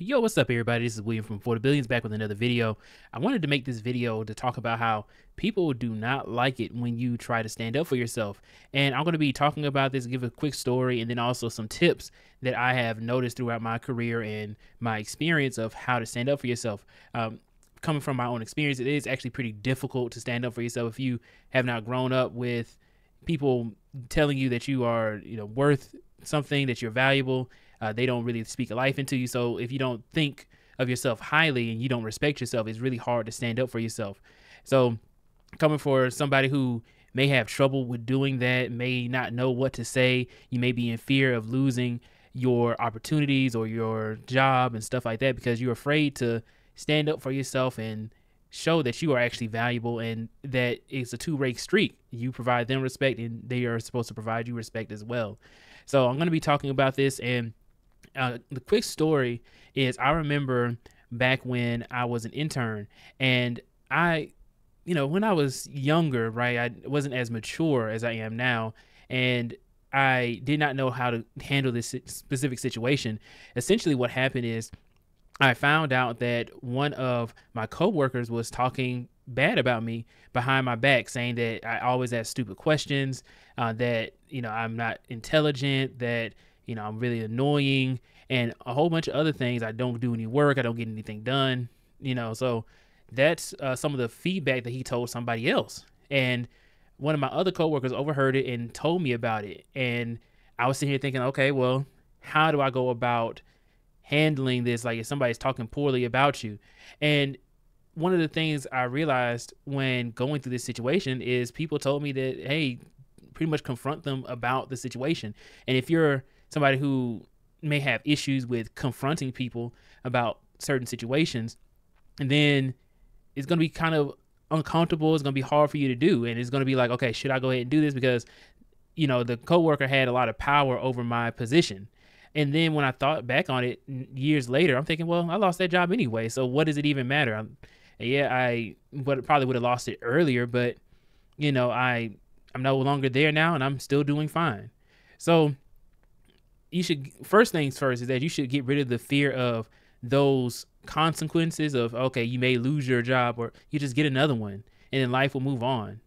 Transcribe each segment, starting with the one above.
Yo, what's up, everybody? This is William from BeforeTheBillions back with another video. I wanted to make this video to talk about how people do not like it when you try to stand up for yourself. And I'm going to be talking about this, give a quick story, and then also some tips that I have noticed throughout my career and my experience of how to stand up for yourself. Coming from my own experience, it is actually pretty difficult to stand up for yourself if you have not grown up with people telling you that you are, worth something, that you're valuable. They don't really speak a life into you. So if you don't think of yourself highly and you don't respect yourself, it's really hard to stand up for yourself. So coming for somebody who may have trouble with doing that, may not know what to say, you may be in fear of losing your opportunities or your job and stuff like that because you're afraid to stand up for yourself and show that you are actually valuable and that it's a two-way street. You provide them respect and they are supposed to provide you respect as well. So I'm going to be talking about this, and the quick story is I remember back when I was an intern, and when I was younger, right, I wasn't as mature as I am now, and I did not know how to handle this specific situation. Essentially what happened is I found out that one of my coworkers was talking bad about me behind my back, saying that I always ask stupid questions, that, I'm not intelligent, that, I'm really annoying, and a whole bunch of other things. I don't do any work. I don't get anything done, so that's some of the feedback that he told somebody else. And one of my other coworkers overheard it and told me about it. And I was sitting here thinking, okay, well, how do I go about handling this? Like if somebody's talking poorly about you. And one of the things I realized when going through this situation is people told me that, hey, pretty much confront them about the situation. And if you're somebody who may have issues with confronting people about certain situations, and then it's going to be kind of uncomfortable. It's going to be hard for you to do. And it's going to be like, okay, should I go ahead and do this? Because, the coworker had a lot of power over my position. And then when I thought back on it years later, I'm thinking, well, I lost that job anyway. So what does it even matter? I probably would have lost it earlier, but I'm no longer there now and I'm still doing fine. So first things first is that you should get rid of the fear of those consequences of, okay, you may lose your job or you just get another one and then life will move on,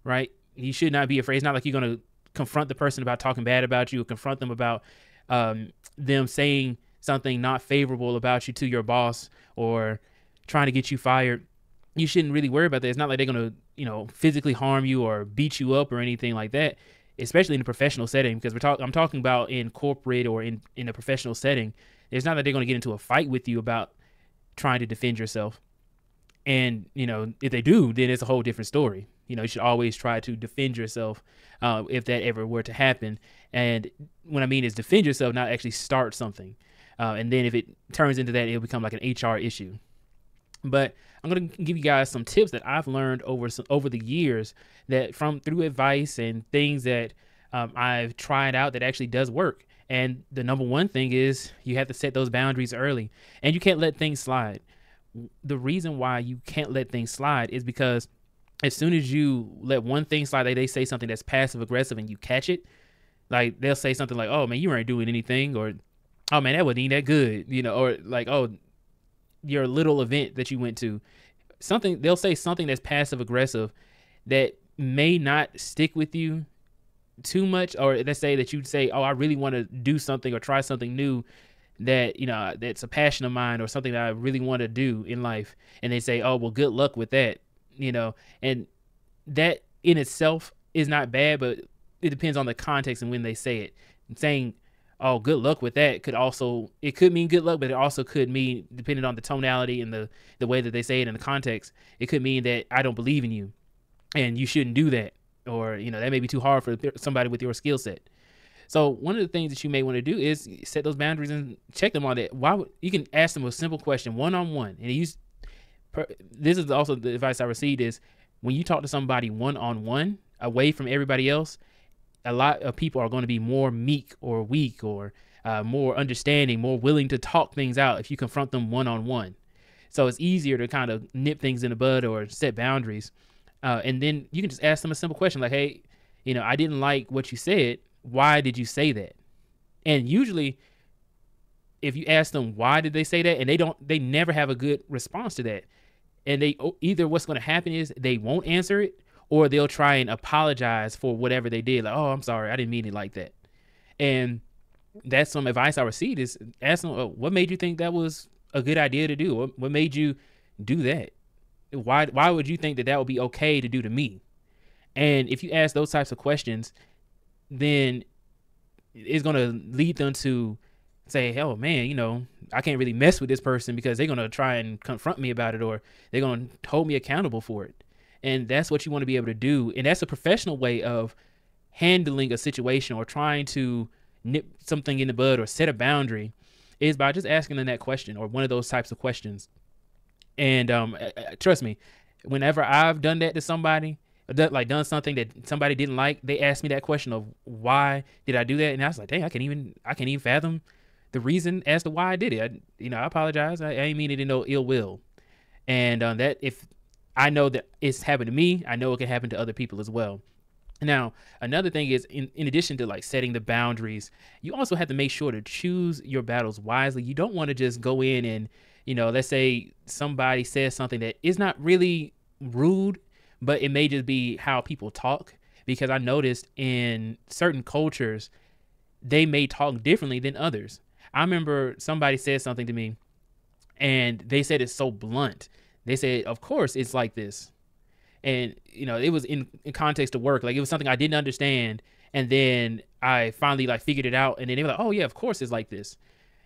right? You should not be afraid. It's not like you're going to confront the person about talking bad about you or confront them about them saying something not favorable about you to your boss or trying to get you fired. You shouldn't really worry about that. It's not like they're going to, physically harm you or beat you up or anything like that, especially in a professional setting, because I'm talking about in corporate or in a professional setting. It's not that they're going to get into a fight with you about trying to defend yourself. And, if they do, then it's a whole different story. You should always try to defend yourself if that ever were to happen. And what I mean is defend yourself, not actually start something. And then if it turns into that, it'll become like an HR issue. But I'm going to give you guys some tips that I've learned over the years that through advice and things that I've tried out that actually does work. And the number one thing is you have to set those boundaries early, and you can't let things slide. The reason why you can't let things slide is because as soon as you let one thing slide, they say something that's passive aggressive and you catch it, like they'll say something like, oh man, you weren't doing anything, or oh man, that wasn't even that good, or like, oh, your little event that you went to, they'll say something that's passive aggressive that may not stick with you too much. Or let's say that you'd say, oh, I really want to do something or try something new that, that's a passion of mine or something that I really want to do in life. And they say, oh, well, good luck with that, and that in itself is not bad, but it depends on the context and when they say it. And saying, oh, good luck with that it could mean good luck, but it also could mean, depending on the tonality and the way that they say it in the context, it could mean that I don't believe in you and you shouldn't do that. Or, that may be too hard for somebody with your skill set. So one of the things that you may want to do is set those boundaries and check them on that. You can ask them a simple question one-on-one. And this is also the advice I received is when you talk to somebody one-on-one away from everybody else, a lot of people are going to be more meek or weak or more understanding, more willing to talk things out if you confront them one-on-one. So it's easier to kind of nip things in the bud or set boundaries. And then you can just ask them a simple question like, hey, I didn't like what you said. Why did you say that? And usually if you ask them why did they say that, and they never have a good response to that. And they either what's going to happen is they won't answer it, or they'll try and apologize for whatever they did. Like, oh, I'm sorry, I didn't mean it like that. And that's some advice I received is ask them, oh, what made you think that was a good idea to do? What made you do that? Why would you think that that would be okay to do to me? And if you ask those types of questions, then it's going to lead them to say, oh man, you know, I can't really mess with this person because they're going to try and confront me about it, or they're going to hold me accountable for it. And that's what you want to be able to do. And that's a professional way of handling a situation or trying to nip something in the bud or set a boundary, is by just asking them that question or one of those types of questions. And trust me, whenever I've done that to somebody, done something that somebody didn't like, they asked me that question of why did I do that, and I was like, dang, I can't even fathom the reason as to why I did it. I apologize. I ain't mean it in no ill will. And that if I know that it's happened to me, I know it can happen to other people as well. Now, another thing is, in addition to like setting the boundaries, you also have to make sure to choose your battles wisely. You don't want to just go in and, let's say somebody says something that is not really rude, but it may just be how people talk. Because I noticed in certain cultures, they may talk differently than others. I remember somebody said something to me and they said it's so blunt. They said, of course it's like this. And, it was in context of work. Like, it was something I didn't understand. And then I finally like figured it out. And then they were like, oh yeah, of course it's like this.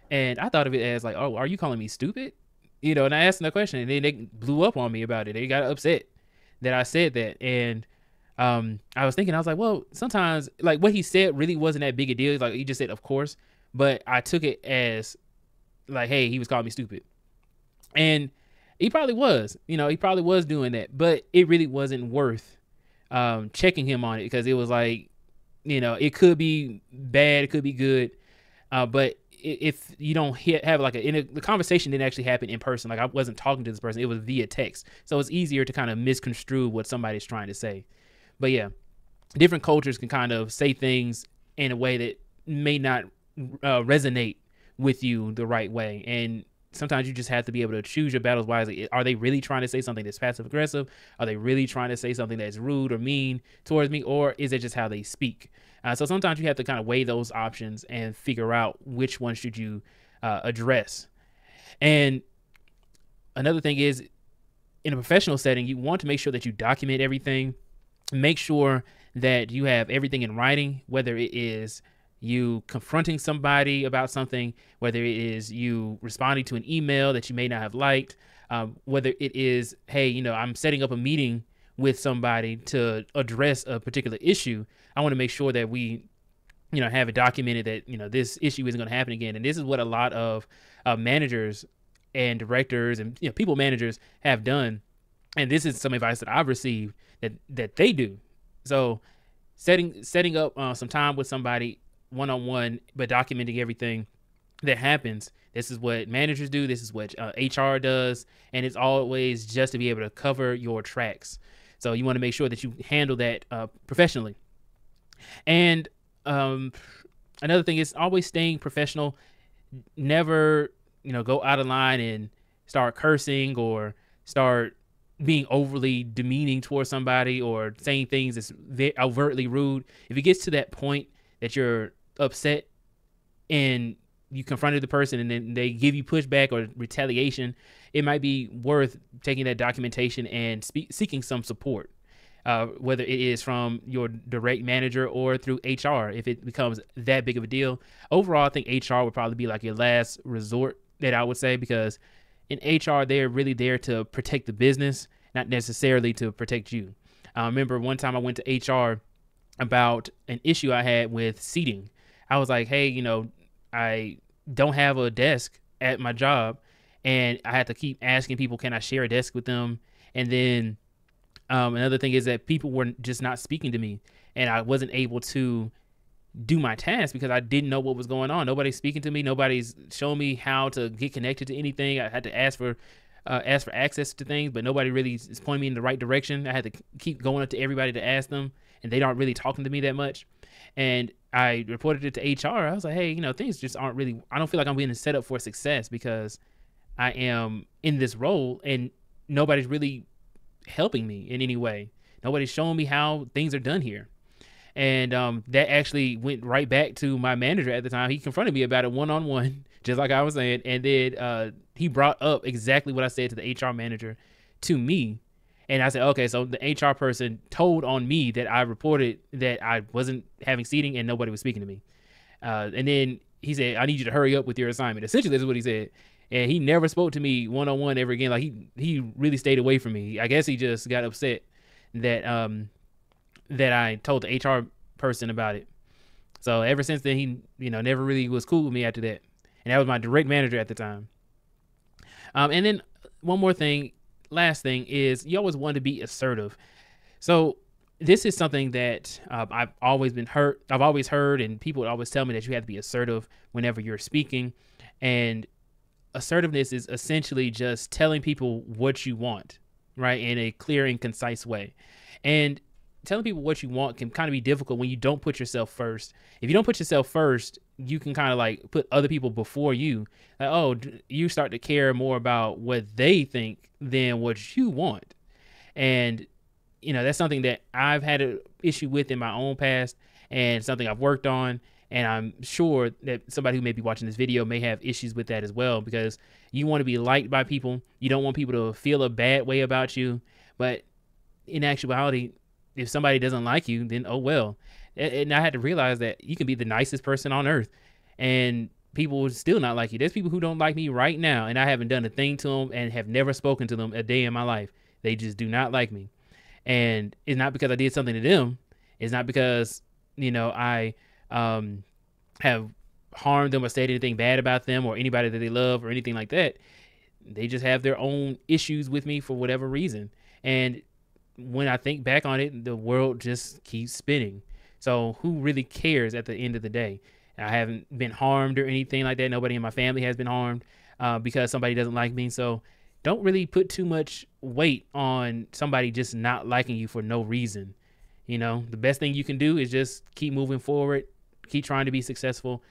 And I thought of it as like, oh, are you calling me stupid? And I asked them that question, and then they blew up on me about it. They got upset that I said that. And I was thinking, I was like, well, sometimes like what he said really wasn't that big a deal. Like, he just said, of course, but I took it as like, hey, he was calling me stupid. And he probably was, he probably was doing that, but it really wasn't worth checking him on it, because it was like, it could be bad, it could be good. But if you don't have like the conversation didn't actually happen in person. Like, I wasn't talking to this person, it was via text. So it's easier to kind of misconstrue what somebody's trying to say. But yeah, different cultures can kind of say things in a way that may not resonate with you the right way. And sometimes you just have to be able to choose your battles wisely. Are they really trying to say something that's passive aggressive? Are they really trying to say something that's rude or mean towards me? Or is it just how they speak? So sometimes you have to kind of weigh those options and figure out which one should you address. And another thing is, in a professional setting, you want to make sure that you document everything. Make sure that you have everything in writing, whether it is you confronting somebody about something, whether it is you responding to an email that you may not have liked, whether it is, hey, I'm setting up a meeting with somebody to address a particular issue. I want to make sure that we, have it documented that, this issue isn't going to happen again. And this is what a lot of managers and directors and people managers have done. And this is some advice that I've received that they do. So setting up some time with somebody one-on-one, but documenting everything that happens. This is what managers do. This is what HR does. And it's always just to be able to cover your tracks. So you want to make sure that you handle that professionally. And another thing is always staying professional. Never, go out of line and start cursing or start being overly demeaning towards somebody or saying things that's overtly rude. If it gets to that point that you're upset and you confronted the person and then they give you pushback or retaliation, it might be worth taking that documentation and seeking some support, whether it is from your direct manager or through HR, if it becomes that big of a deal. Overall, I think HR would probably be like your last resort, that I would say, because in HR, they're really there to protect the business, not necessarily to protect you. I remember one time I went to HR about an issue I had with seating. I was like, hey, I don't have a desk at my job, and I had to keep asking people, can I share a desk with them? And then another thing is that people were just not speaking to me, and I wasn't able to do my task because I didn't know what was going on. Nobody's speaking to me. Nobody's showing me how to get connected to anything. I had to ask for access to things, but nobody really is pointing me in the right direction. I had to keep going up to everybody to ask them, and they aren't really talking to me that much. And I reported it to HR. I was like, hey, things just aren't really, I don't feel like I'm being set up for success because I am in this role and nobody's really helping me in any way. Nobody's showing me how things are done here. And that actually went right back to my manager at the time. He confronted me about it one-on-one, just like I was saying. And then he brought up exactly what I said to the HR manager to me. And I said, okay, so the HR person told on me that I reported that I wasn't having seating and nobody was speaking to me. And then he said, I need you to hurry up with your assignment. Essentially, this is what he said. And he never spoke to me one-on-one ever again. Like he really stayed away from me. I guess he just got upset that that I told the HR person about it. So ever since then, he never really was cool with me after that. And that was my direct manager at the time. And then one more thing, last thing is you always want to be assertive. So this is something that I've always heard, and people would always tell me that you have to be assertive whenever you're speaking. And assertiveness is essentially just telling people what you want, right, in a clear and concise way. And telling people what you want can kind of be difficult when you don't put yourself first. If you don't put yourself first, you can kind of like put other people before you. Like, oh, you start to care more about what they think than what you want. And, that's something that I've had an issue with in my own past and something I've worked on. And I'm sure that somebody who may be watching this video may have issues with that as well, because you want to be liked by people. You don't want people to feel a bad way about you. But in actuality, if somebody doesn't like you, then oh well. And I had to realize that you can be the nicest person on earth and people will still not like you. There's people who don't like me right now and I haven't done a thing to them and have never spoken to them a day in my life. They just do not like me. And it's not because I did something to them. It's not because, I have harmed them or said anything bad about them or anybody that they love or anything like that. They just have their own issues with me for whatever reason. And when I think back on it, the world just keeps spinning. So who really cares at the end of the day? I haven't been harmed or anything like that. Nobody in my family has been harmed because somebody doesn't like me. So don't really put too much weight on somebody just not liking you for no reason. The best thing you can do is just keep moving forward, keep trying to be successful,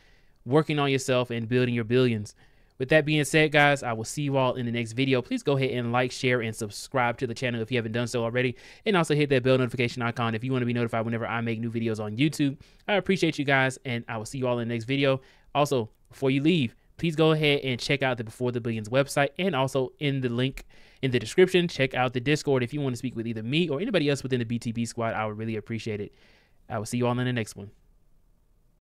working on yourself and building your billions. With that being said, guys, I will see you all in the next video. Please go ahead and like, share, and subscribe to the channel if you haven't done so already. And also hit that bell notification icon if you want to be notified whenever I make new videos on YouTube. I appreciate you guys, and I will see you all in the next video. Also, before you leave, please go ahead and check out the Before the Billions website, and also in the link in the description, check out the Discord if you want to speak with either me or anybody else within the BTB squad. I would really appreciate it. I will see you all in the next one.